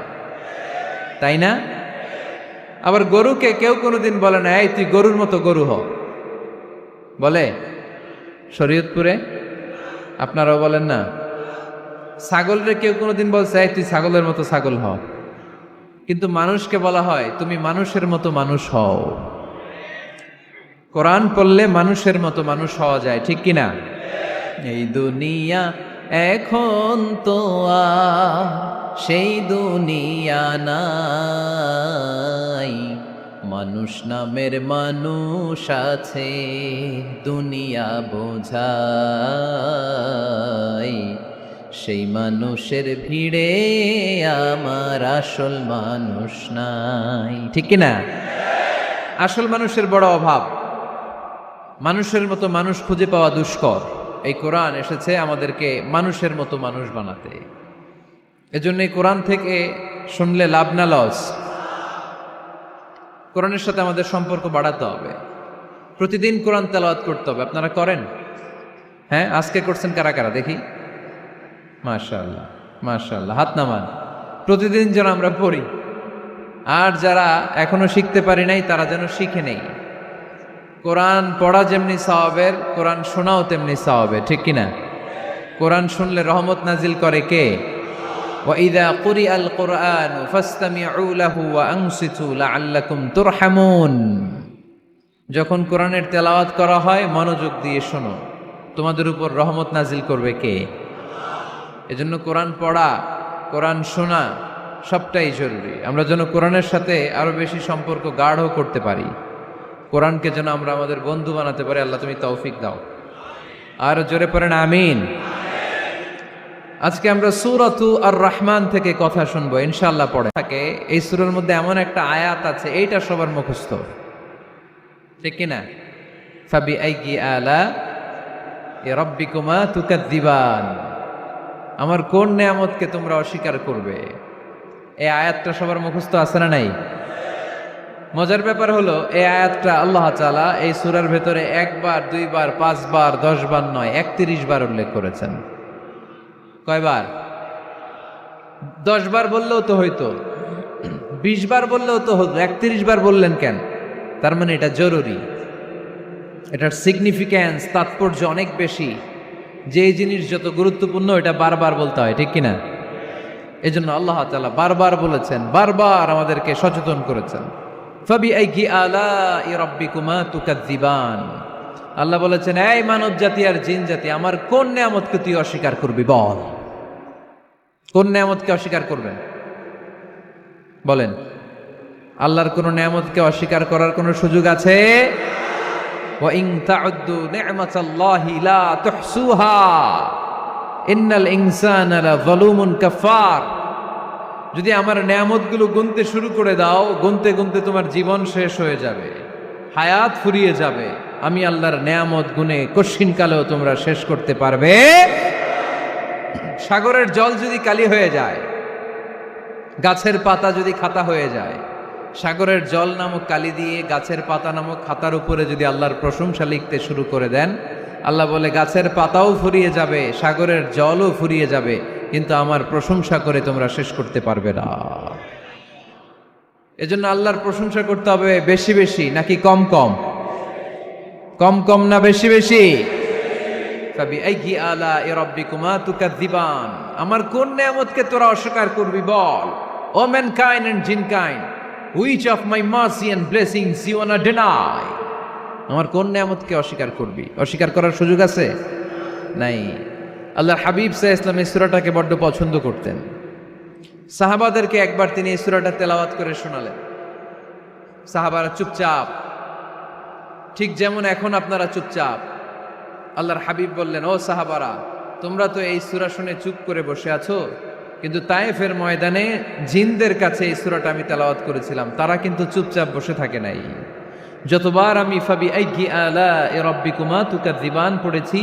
তাই না? আবার গরুকে কেউ কোনোদিন বলে না, এই তুই গরুর মতো গরু হ। বলে? শরীয়তপুরে আপনারাও বলেন না? ছাগলরে কেউ কোনোদিন বলছে, এই তুই ছাগলের মতো ছাগল হ। কিন্তু মানুষকে বলা হয়, তুমি মানুষের মতো মানুষ হও। কোরআন পড়লে মানুষের মতো মানুষ হওয়া যায়, ঠিক কিনা? এই দুনিয়া এখন তো আর সেই দুনিয়া নাই, মানুষ নামের মানুষ আছে দুনিয়া বোঝাই, সেই মানুষের ভিড়ে আমার আসল মানুষ নাই, ঠিক কিনা? আসল মানুষের বড় অভাব। মানুষের মতো মানুষ খুঁজে পাওয়া দুষ্কর। এই কোরআন এসেছে আমাদেরকে মানুষের মতো মানুষ বানাতে। এজন্য এই কোরআন থেকে শুনলে লাভ না লস? কোরআনের সাথে আমাদের সম্পর্ক বাড়াতে হবে। প্রতিদিন কোরআন তেলাওয়াত করতে হবে। আপনারা করেন? হ্যাঁ, আজকে করছেন কারা কারা দেখি? মাশাআল্লাহ, মাশাআল্লাহ, হাত নামান। প্রতিদিন যেন আমরা পড়ি। আর যারা এখনো শিখতে পারি নাই তারা যেন শিখে নেই। কোরআন পড়া যেমনি সওয়াবের, কোরআন শোনাও তেমনি সওয়াবের, ঠিক কিনা? কোরআন শুনলে রহমত নাজিল করে কে? ওয়াইদা কুরিআল কুরআন ফাসতামিউ লাহু ওয়া আনসিতু লাআল্লাকুম তুরহামুন। যখন কোরআনের তেলাওয়াত করা হয় মনোযোগ দিয়ে শোনো, তোমাদের উপর রহমত নাজিল করবে কে? এজন্য কোরআন পড়া, কোরআন শোনা সবটাই জরুরি। আমরা যেন কোরআনের সাথে আরো বেশি সম্পর্ক গাঢ় করতে পারি। কোরআনকে যেন আমরা আমাদের বন্ধু বানাতে পারি, আল্লাহ তুমি তৌফিক দাও। আর জোরে পড়েন আমিন। আজকে আমরা সূরাতু আর রহমান থেকে কথা শুনবো ইনশাআল্লাহ। পড়ে থাকে এই সূরার মধ্যে এমন একটা আয়াত আছে, এইটা সবার মুখস্থ, ঠিক কিনা? ফাবি আইয়ি আলা রাব্বিকুমা তুকাযযিবান, আমার কোন নেয়ামতকে তোমরা অস্বীকার করবে। এই আয়াতটা সবার মুখস্থ আছে না নাই? মজার ব্যাপার হলো এই আয়াতটা আল্লাহ তাআলা এই সূরার ভেতরে একবার, দুইবার, 5 বার, 10 বার নয়, 31 বার উল্লেখ করেছেন। কয়বার? 10 বার বললেও তো হইতো, 20 বার বললেও তো হতো, 31 বার বললেন কেন? তার মানে এটা জরুরি, এটার সিগনিফিক্যান্স, তাৎপর্য অনেক বেশি। যে জিনিস যত গুরুত্বপূর্ণ এটা বারবার বলতে হয়, ঠিক কিনা? এই জন্য আল্লাহ তাআলা বারবার বলেছেন, বারবার আমাদেরকে সচেতন করেছেন। ফাবি আইয়ি আলাই রাব্বিকুমা তুকাযযিবান, আল্লাহ বলেছেন, এই মানব জাতি আর জিন জাতি, আমার কোন নেয়ামতকে তুই অস্বীকার করবি বল। কোন নেয়ামতকে অস্বীকার করবেন বলেন? আল্লাহর কোন নেয়ামতকে অস্বীকার করার কোন সুযোগ আছে? ওয়া ইন তাউদ্দু নি'মাতাল্লাহি লা তুহসুহা ইন্নাল ইনসানা লাযালুমুন কাফার। যদি আমার নেয়ামতগুলো গুনতে শুরু করে দাও, গুনতে গুনতে তোমার জীবন শেষ হয়ে যাবে, হায়াত ফুরিয়ে যাবে। আমি আল্লাহর নেয়ামত গুনে কশিন কালেও তোমরা শেষ করতে পারবে। সাগরের জল যদি কালি হয়ে যায়, গাছের পাতা যদি খাতা হয়ে যায়, সাগরের জল নামক কালি দিয়ে গাছের পাতা নামক খাতার উপরে যদি আল্লাহর প্রশংসা লিখতে শুরু করে দেন, আল্লাহ বলে গাছের পাতাও ফুরিয়ে যাবে, সাগরের জলও ফুরিয়ে যাবে, কিন্তু আমার প্রশংসা করে তোমরা শেষ করতে পারবে না। এজন্য আল্লাহর প্রশংসা করতে হবে বেশি বেশি নাকি কম কম? কম কম না বেশি বেশি? ফাবি আইয়ি আলাই রাব্বিকুমা তুকাযযিবান, আমার কোন নেয়ামতকে তোরা অস্বীকার করবি বল। O mankind and jinnkind, which of my mercy and blessings you wanna deny? আমার কোন নেয়ামতকে অস্বীকার করবি? অস্বীকার করার সুযোগ আছে? নাই। আল্লাহর হাবিব সাল্লাল্লাহু আলাইহি ওয়াসাল্লাম এই সূরাটাকে বড্ড পছন্দ করতেন। সাহাবাদেরকে একবার তিনি এই সূরাটা তেলাওয়াত করে শোনালেন। সাহাবারা চুপচাপ, ঠিক যেমন এখন আপনারা চুপচাপ। আল্লাহর হাবিব বললেন, ও সাহাবারা, তোমরা তো এই সূরা শুনে চুপ করে বসে আছো, কিন্তু তায়েফের ময়দানে জিনদের কাছে এই সূরাটা আমি তেলাওয়াত করেছিলাম, তারা কিন্তু চুপচাপ বসে থাকে নাই। যতবার আমি ফাবি আইয়ি আলাই রাব্বিকুমা তুকাযযিবান পড়েছি,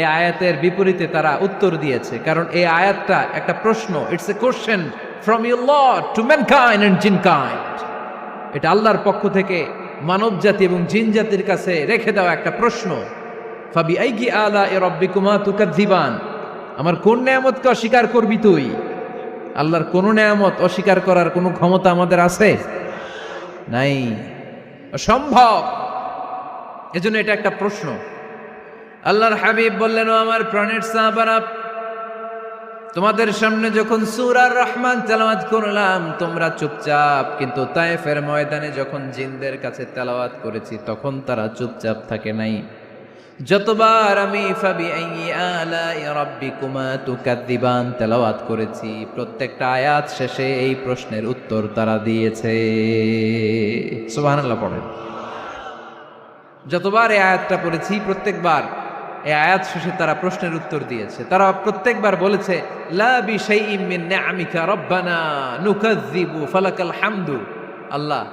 এই আয়াতের বিপরীতে তারা উত্তর দিয়েছে, কারণ এই আয়াতটা একটা প্রশ্ন। It's a question from your lord to mankind and jinnkind. এটা আল্লাহর পক্ষ থেকে মানব জাতি এবং জিন জাতির কাছে রেখে দেওয়া একটা প্রশ্ন। ফাবি আইয়ি আলাই রাব্বিকুমা তুকাযযিবান, আমার কোন নেয়ামতকে অস্বীকার করবি তুই? আল্লাহর কোন নেয়ামত অস্বীকার করার কোনো ক্ষমতা আমাদের আছে? নাই, অসম্ভব। এজন্য এটা একটা প্রশ্ন। আল্লাহর হাবিব বললেন, ও আমার প্রাণের সাহাবারা, তোমাদের সামনে যখন সূরা আর রহমান তেলাওয়াত করলাম তোমরা চুপচাপ, কিন্তু তায়েফের ময়দানে যখন জিনদের কাছে তেলাওয়াত করেছি তখন তারা চুপচাপ থাকে নাই। যতবার আমি ফাবি আইয়ি আলাই রাব্বিকুমা তুকাযযিবান তেলাওয়াত করেছি, প্রত্যেকটা আয়াত শেষে এই প্রশ্নের উত্তর তারা দিয়েছে। সুবহানাল্লাহ পড়েন। যতবার এই আয়াতটা পড়েছি প্রত্যেকবার এই আয়াত শেষে তারা প্রশ্নের উত্তর দিয়েছে। তারা প্রত্যেকবার বলেছে, লা বিশাইইম মিন নিআমিকা রাব্বানা নুকাযযিবু ফালাকাল হামদু। আল্লাহ,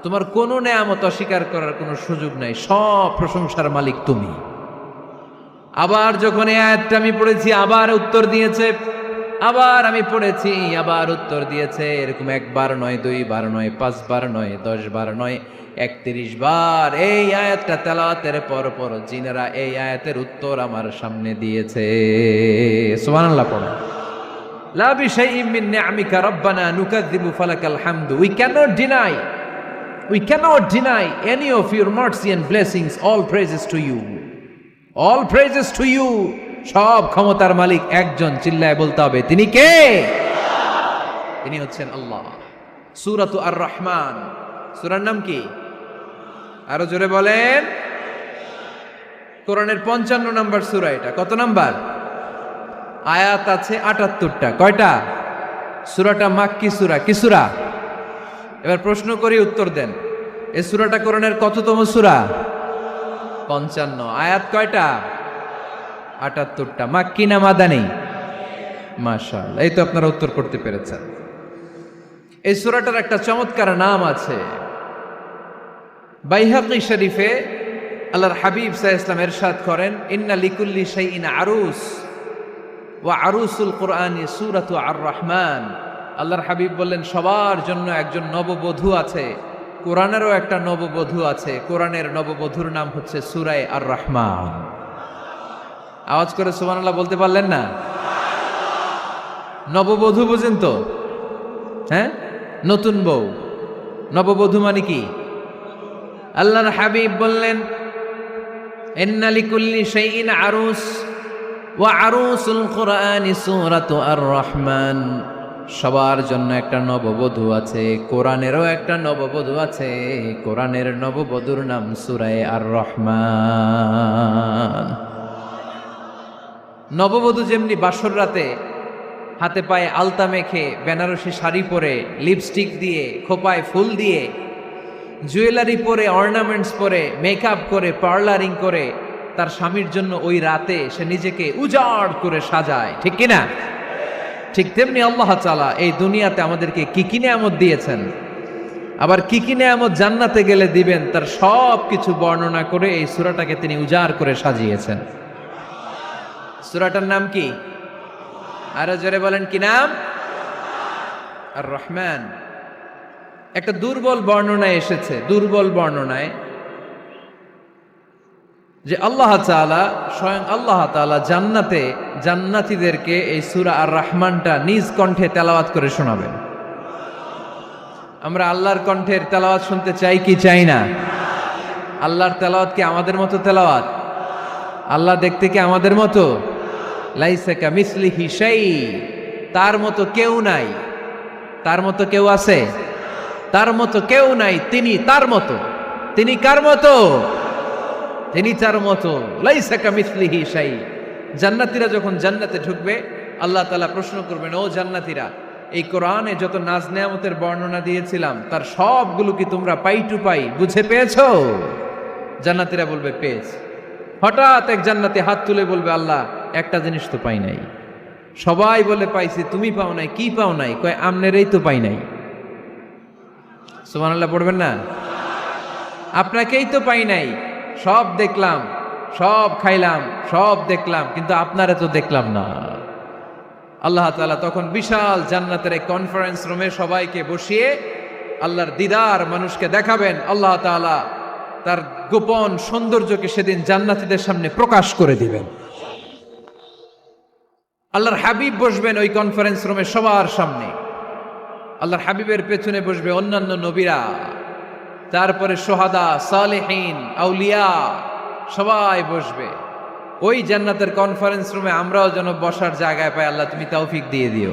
তোমার কোনো নেয়ামত অস্বীকার করার কোনো সুযোগ নাই, সব প্রশংসার মালিক তুমি। আবার যখন এই আয়াতটা আমি পড়েছি আবার উত্তর দিয়েছে, আবার আমি পড়েছি আবার উত্তর দিয়েছে। এরকম একবার নয়, 2 বার নয়, 5 বার নয়, 10 বার নয়, 31 বার এই আয়াতটা তেলাওয়াতের পর পর জিনেরা এই আয়াতের উত্তর আমার সামনে দিয়েছে। সুবহানাল্লাহ পড়ো। লা বিশাইইম মিন নিআমিকা রাব্বানা নুকাযযিবু ফালাকাল হামদু। We cannot deny any of your mercy and blessings. All praises to you. All praises to you. সব ক্ষমতার মালিক একজন, চিল্লায় বলতে হবে, তিনি কে? তিনি হচ্ছেন আল্লাহ। সূরাতু আর রহমান, সূরার নাম কি? আরো জোরে বলেন। কোরআনের 55 নম্বর সূরা এটা। কত নাম্বার? আয়াত আছে 78টা। কয়টা? সূরাটা মাক্কি সূরা। কি সূরা? এবার প্রশ্ন করি, উত্তর দেন। এই সূরাটা কোরআনের কততম সূরা? 55। আয়াত কয়টা? 78টা। মাক্কি না মাদানী? মাশাআল্লাহ, এই তো আপনারা উত্তর করতে পেরেছেন। এই সূরাটার একটা চমৎকার নাম আছে। বাইহাকী শরীফে আল্লাহর হাবিব সাল্লাল্লাহু আলাইহি ওয়াসাল্লাম ইরশাদ করেন, ইন্না লিকুল্লি শাইইন আরুস ওয়া আরুসুল কুরআনি সূরাতু আর-রাহমান। আল্লাহর হাবিব বললেন, সবার জন্য একজন নববধূ আছে, কোরআনেরও একটা নববধূ আছে। কোরআনের নববধূর নাম হচ্ছে সূরা আর-রাহমান। আওয়াজ করে সুবহানাল্লাহ বলতে পারলেন না? নববধূ বুঝেন তো? হ্যাঁ, নতুন বউ। নববধূ মানে কি? আল্লাহর হাবিব বললেন, ইন্না লিকুল্লি শাইইন আরুস ওয়া আরুসুল কুরআনি সূরাতু আর-রাহমান। সবার জন্য একটা নববধূ আছে, কোরআনেরও একটা নববধূ আছে। কোরআনের নববধূর নাম সূরা আর-রাহমান। নববধূ যেমনি বাসর রাতে হাতে পায়ে আলতা মেখে, বেনারসি শাড়ি পরে, লিপস্টিক দিয়ে, খোপায় ফুল দিয়ে, জুয়েলারি পরে, অর্নামেন্টস পরে, মেকআপ করে, পার্লারিং করে তার স্বামীর জন্য ওই রাতে সে নিজেকে উজাড় করে সাজায়, ঠিক কিনা? ঠিক তেমনি আল্লাহ তাআলা এই দুনিয়াতে আমাদেরকে কি কি নেয়ামত দিয়েছেন, আবার কি কি নেয়ামত জান্নাতে গেলে দিবেন, তার সব কিছু বর্ণনা করে এই সূরাটাকে তিনি উজাড় করে সাজিয়েছেন। সূরাটার নাম কি? আরো জোরে বলেন, কি নাম? আর-রাহমান। একটা দুর্বল বর্ণনায় এসেছে, দুর্বল বর্ণনায়, যে আল্লাহ তাআলা, স্বয়ং আল্লাহ তাআলা জান্নাতে জান্নাতীদেরকে এই সূরা আর-রাহমানটা নিজ কণ্ঠে তেলাওয়াত করে শোনাবেন। আমরা আল্লাহর কণ্ঠের তেলাওয়াত শুনতে চাই কি চাই না? আল্লাহর তেলাওয়াত কি আমাদের মতো তেলাওয়াত? আল্লাহ দেখতে কি আমাদের মতো? লাইসা কামিসলিহি শাই, তার মতো কেউ নাই। তার মতো কেউ আছে? তার মতো কেউ নাই। তিনি তার মতো। তিনি কার মতো? তিনি তার মতো। লাইসা কামিসলিহি শাই। জান্নাতীরা যখন জান্নাতে ঢুকবে, আল্লাহ তাআলা প্রশ্ন করবেন, ও জান্নাতীরা, এই কোরআনে যত নাজ নেয়ামতের বর্ণনা দিয়েছিলাম তার সবগুলো কি তোমরা পাই টু পাই বুঝে পেয়েছো? জান্নাতীরা বলবে পেয়েছি। হঠাৎ এক জান্নাতি হাত তুলে বলবে, আল্লাহ একটা জিনিস তো পাই নাই। সবাই বলে পাইছি, তুমি পাও নাই। কি পাও নাই? কয় আমনেরই তো পাই নাই। সুবহানাল্লাহ পড়বেন না? আপনাকেই তো পাই নাই। সব দেখলাম, সব খাইলাম, সব দেখলাম, কিন্তু আপনারে তো দেখলাম না। আল্লাহ তাআলা তখন বিশাল জান্নাতের এক কনফারেন্স রুমে সবাইকে বসিয়ে আল্লাহর দিদার মানুষকে দেখাবেন। আল্লাহ তাআলা তার গোপন সৌন্দর্যকে সেদিন জান্নাতীদের সামনে প্রকাশ করে দিবেন। আল্লাহর হাবিব বসবেন ওই কনফারেন্স রুমে সবার সামনে। আল্লাহর হাবিবের পেছনে বসবে অন্যান্য নবীরা, তারপরে সোহাদা, সালেহীন, আউলিয়া সবাই বসবে। ওই জান্নাতের কনফারেন্স রুমে আমরাও যেন বসার জায়গায় পাই, আল্লাহ তুমি তৌফিক দিয়ে দিও।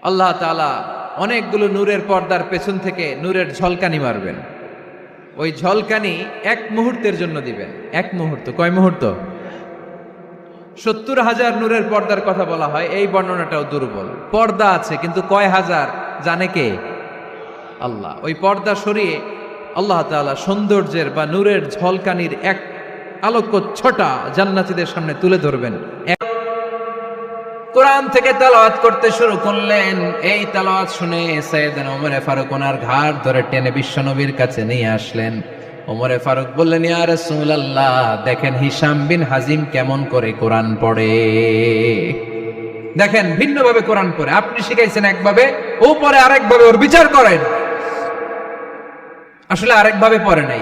আল্লাহ তাআলা অনেকগুলো নূরের পর্দার পেছন থেকে নূরের ঝলকানি মারবেন। ওই ঝলকানি এক মুহূর্তের জন্য দিবেন। এক মুহূর্ত। কয় মুহূর্ত? 70,000 নূরের পর্দার কথা বলা হয়, এই বর্ণনাটাও দুর্বল। পর্দা আছে কিন্তু কয় হাজার জানে কে? আল্লাহ। ওই পর্দা সরিয়ে আল্লাহ তাআলা সৌন্দর্যের বা নূরের ঝলকানির এক আলোকচ্ছটা জান্নাতীদের সামনে তুলে ধরবেন। কোরআন থেকে তেলাওয়াত করতে শুরু করলেন। এই তেলাওয়াত শুনে সাইয়েদনা ওমর ফারুক ওনার ঘাড় ধরে টেনে বিশ্বনবীর কাছে নিয়ে আসলেন। ওমরে ফারুক বললেন, ইয়া রাসূলুল্লাহ, দেখেন হিশাম বিন হাজিম কেমন করে কোরআন পড়ে। দেখেন ভিন্নভাবে কোরআন পড়ে। আপনি শিখাইছেন একভাবে, ও পড়ে আরেকভাবে, ওর বিচার করেন। আসলে আরেকভাবে পড়ে নাই,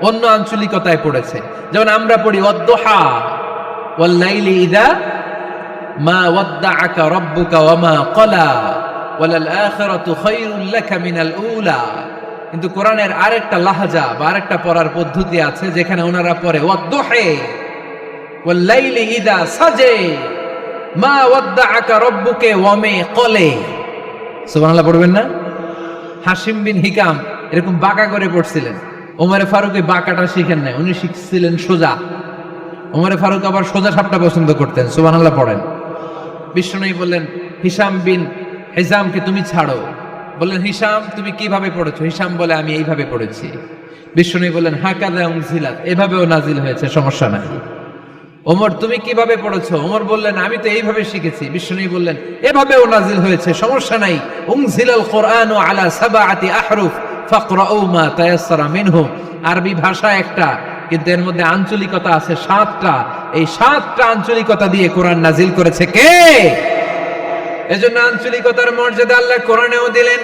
অন্য আঞ্চলিকতায় পড়েছে। যেমন আমরা পড়ি ওয়াদ-দুহা ওয়াল লাইলি ইযা মা ওয়াদ্দাআকা রাব্বুকা ওয়া মা ক্বালা ওয়ালাল আখিরাতু খায়রুল লাকা মিনাল উলা। কিন্তু কোরআনের আরেকটা লাহাজা বা আরেকটা পড়ার পদ্ধতি আছে, যেখানে ওনারা পড়ে ওয়াদ-দুহা ওয়াল লাইলি ইযা সাজা মা ওয়াদ্দাআকা রাব্বুকা ওয়া মা ক্বালা। সুবহানাল্লাহ পড়বেন না? হাশিম বিন হিকাম এরকম বাঁকা করে পড়ছিলেন। ওমরে ফারুক এই বাঁকাটা শিখেন নাই, উনি শিখছিলেন সোজা। ওমরে ফারুক আবার সোজা সাপটা পছন্দ করতেন। সুবহানাল্লাহ পড়েন। বিশ্বনবী বললেন, হিশাম বিন হিজামকে তুমি ছাড়ো, বললেন হিশাম তুমি কিভাবে পড়েছো? হিশাম বলে আমি এইভাবে পড়েছি। বিশ্বনবী বললেন হাকাযা উনজিলাত, এভাবেও নাজিল হয়েছে, সমস্যা নাই। ওমর তুমি কিভাবে পড়েছো? ওমর বললেন আমি তো এইভাবে শিখেছি। বিশ্বনবী বললেন এভাবেও নাজিল হয়েছে, সমস্যা নাই। উনজিলাল কুরআনু আলা সাবআতি আহরুফ ফাকরাউ মা তায়াসসারা মিনহু। আরবি ভাষা একটা, কিন্তু এর মধ্যে আঞ্চলিকতা আছে 7টা। এই 7টা আঞ্চলিকতা দিয়ে কোরআন নাজিল করেছে কে? এজন্য আঞ্চলিকতার মর্যাদা আল্লাহ কোরআনেও দিলেন।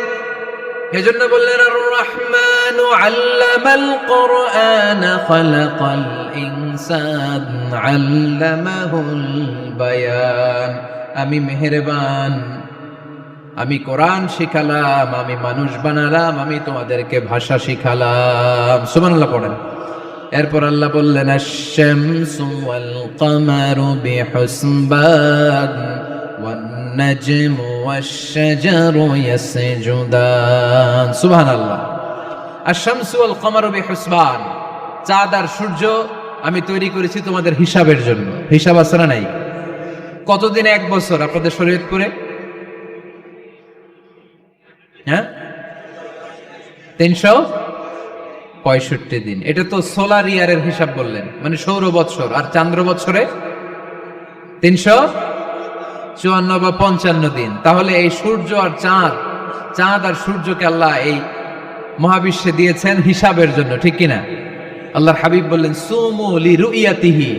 এজন্য বললেন আর রহমানু আল্লামাল কোরআন খালাকাল ইনসান আল্লামাহুল বায়ান। আমি মেহেরবান, আমি কোরআন শিখালাম, আমি মানুষ বানালাম, আমি তোমাদেরকে ভাষা শিখালাম। সুবহানাল্লাহ পড়েন। এরপর আল্লাহ বললেন আশ-শামসু ওয়াল কামারু বিহুসবান ওয়ান নাজমু ওয়াশ-শাজারু ইয়াসজুদান। সুবহানাল্লাহ। আশ-শামসু ওয়াল কামারু বিহুসবান, চাঁদ আর সূর্য আমি তৈরি করেছি তোমাদের হিসাবের জন্য। হিসাব আছে না নাই? কতদিন এক বছর আপনাদের শরীয়তপুরে? হ্যাঁ, 365 দিন। এটা তো সোলার ইয়ারের হিসাব বললেন, মানে সৌর বৎসর। আর চান্দ্র বৎসরে 354 বা 55 দিন। তাহলে এই সূর্য আর চাঁদ, চাঁদ আর সূর্যকে আল্লাহ এই মহাবিশ্বে দিয়েছেন হিসাবের জন্য, ঠিক কিনা? আল্লাহর হাবিব বললেন সুমু লিরুইয়াতিহি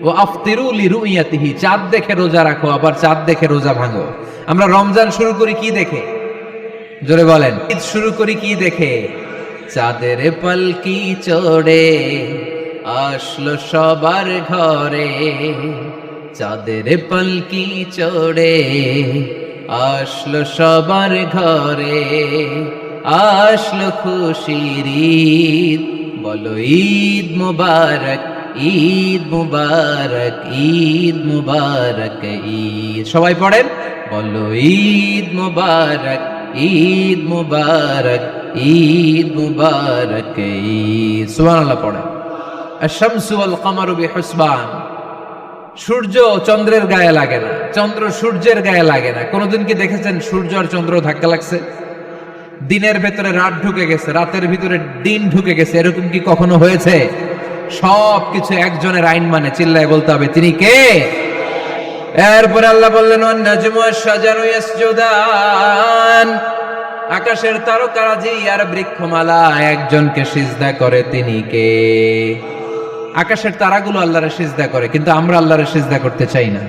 ওয়া আফতিরু লিরুইয়াতিহি। চাঁদ দেখে রোজা রাখো, আবার চাঁদ দেখে রোজা ভাঙো। আমরা রমজান শুরু করি কি দেখে? জোরে বলেন। ঈদ শুরু করি কি দেখে? চাঁদের পালকি চড়ে আসলো সবার ঘরে, চাঁদের পালকি চড়ে আসলো সবার ঘরে, আসলো খুশির ঈদ, বলো ঈদ মুবারক, ঈদ মুবারক, ঈদ মুবারক ঈদ। সবাই পড়েন, বলো ঈদ মুবারক, ঈদ মুবারক, ঈদ মুবারক ঈদ। সুবহানাল্লাহ পড়েন। আশ-শামসু ওয়াল কামারু বিহুসবান, সূর্য চন্দ্রের গায়ে লাগে না, চন্দ্র সূর্যের গায়ে লাগে না। কোনদিন কি দেখেছেন সূর্য আর চন্দ্র ধাক্কা লাগছে? দিনের ভেতরে রাত ঢুকে গেছে, রাতের ভিতরে দিন ঢুকে গেছে, এরকম কি কখনো হয়েছে? সবকিছু একজনের আইন মানে, চিল্লায় বলতে হবে তিনি কে? এরপরে আল্লাহ বললেন ওয়ান নাজমু ওয়াশ-শাজারু ইয়াসজুদান, আকাশের তারকারাজি আর বৃক্ষমালা একজনকে সিজদা করে, তিনি কে? আকাশের তারাগুলো আল্লাহরে সিজদা করে, কিন্তু আমরা আল্লাহরে সিজদা করতে চাই না।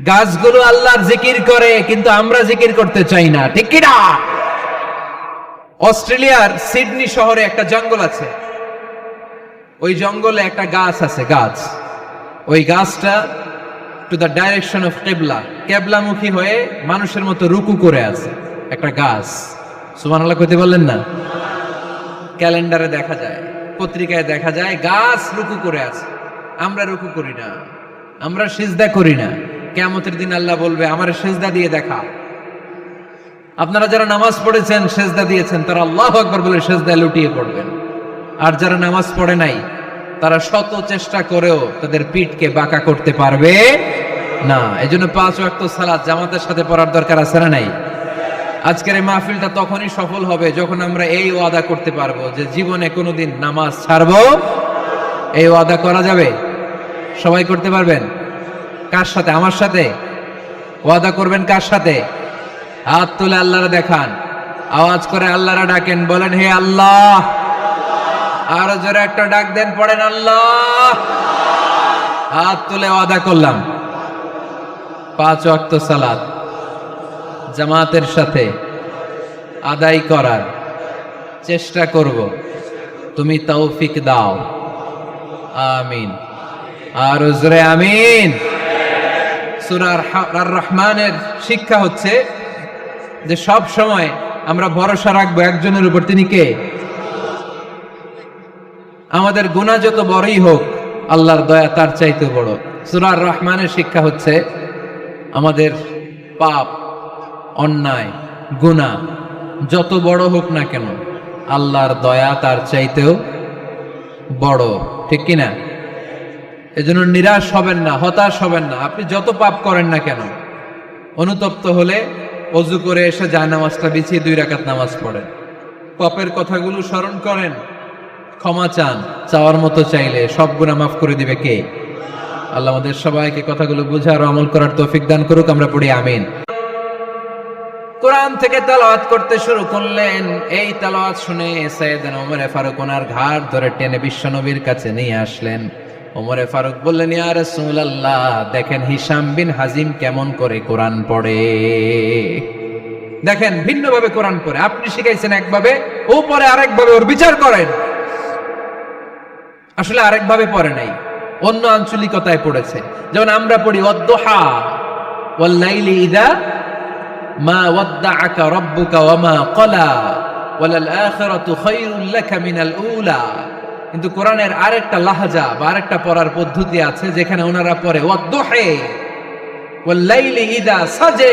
গাছগুলো আল্লাহর জিকির করে, কিন্তু আমরা জিকির করতে চাই না, ঠিক কি না? অস্ট্রেলিয়ার সিডনি শহরে একটা জঙ্গল আছে। ওই জঙ্গলে একটা গাছ আছে, গাছ। ওই গাছটা টু দ্য ডাইরেকশন অফ কিবলা, কিবলামুখী হয়ে মানুষের মতো রুকু করে আছে একটা গাছ। সুবহানাল্লাহ কইতে বললেন না? ক্যালেন্ডারে দেখা যায়, পত্রিকায় দেখা যায়, গাছ রুকু করে আছে। আমরা রুকু করি না, আমরা সিজদা করি না। কিয়ামতের দিন আল্লাহ বলবে আমার সিজদা দিয়ে দেখা। আপনারা যারা নামাজ পড়েছেন, সিজদা দিয়েছেন, তারা আল্লাহু আকবার বলে সিজদায় লুটিয়ে পড়বেন। আর যারা নামাজ পড়ে নাই, তারা শত চেষ্টা করেও তাদের পিঠকে বাঁকা করতে পারবে না। এজন্য 5 ওয়াক্ত সালাত জামাতের সাথে পড়ার দরকার আছে না নাই? আজকের এই মাহফিলটা তখনই সফল হবে যখন আমরা এই ওয়াদা করতে পারবো যে জীবনে কোনোদিন নামাজ ছাড়বো। এই ওয়াদা করা যাবে? সবাই করতে পারবেন? কার সাথে? আমার সাথে ওয়াদা করবেন। কার সাথে? হাত তুলে আল্লাহরা দেখান, আওয়াজ করে আল্লাহরা ডাকেন, বলেন হে আল্লাহ। আরো জোরে একটা ডাক দেন, পড়েন আল্লাহ। হাত তুলে ওয়াদা করলাম 5 ওয়াক্ত সালাত জামাতের সাথে আদায় করার চেষ্টা করব, তুমি তৌফিক দাও, আমিন। আর জোরে আমিন। সূরা আর রহমানের শিক্ষা হচ্ছে যে সব সময় আমরা ভরসা রাখবো একজনের উপর, তিনি কে? আমাদের গুনাহ যত বড়ই হোক, আল্লাহর দয়া তার চাইতে বড়। সূরা আর রহমানের শিক্ষা হচ্ছে আমাদের পাপ, অন্যায়, গুনাহ যত বড় হোক না কেন, আল্লাহর দয়া তার চাইতেও বড়, ঠিক কিনা? এজন্য নিরাশ হবেন না, হতাশ হবেন না। আপনি যত পাপ করেন না কেন, অনুতপ্ত হলে অজু করে এসে জায়নামাজটা বিছিয়ে 2 রাকাত নামাজ পড়েন, পাপের কথাগুলো স্মরণ করেন, ক্ষমা চান, চাওয়ার মতো চাইলে সব গুনাহ মাফ করে দিবে কে? আল্লাহ আমাদের সবাইকে কথাগুলো বুঝার ও আমল করার তৌফিক দান করুক। আমরা পড়ি আমিন। কোরআন থেকে তেলাওয়াত করতে শুরু করলেন। এই তেলাওয়াত শুনে সাইয়েদনা ওমর ফারুক ওনার ঘাড় ধরে টেনে বিশ্বনবীর কাছে নিয়ে আসলেন। ওমর ফারুক বললেন, ইয়া রাসূলুল্লাহ, দেখেন হিশাম বিন হাজিম কেমন করে কোরআন পড়ে। দেখেন ভিন্নভাবে কোরআন পড়ে, আপনি শিখাইছেন একভাবে, ও পড়ে আরেকভাবে, ওর বিচার করেন। আসলে আরেকভাবে পড়ে নাই, অন্য আঞ্চলিকতায় পড়েছে। যেমন আমরা পড়ি ওয়াদ-দুহা ওয়াল লাইলি ইযা মা ওয়াদ্দাআকা রাব্বুকা ওয়া মা ক্বালা ওয়ালাল আখিরাতু খায়রুল লাকা মিনাল উলা। কিন্তু কোরআনের আরেকটা লাহাজা বা আরেকটা পড়ার পদ্ধতি আছে, যেখানে ওনারা পড়ে ওয়াদ-দুহা ওয়াল লাইলি ইযা সাজা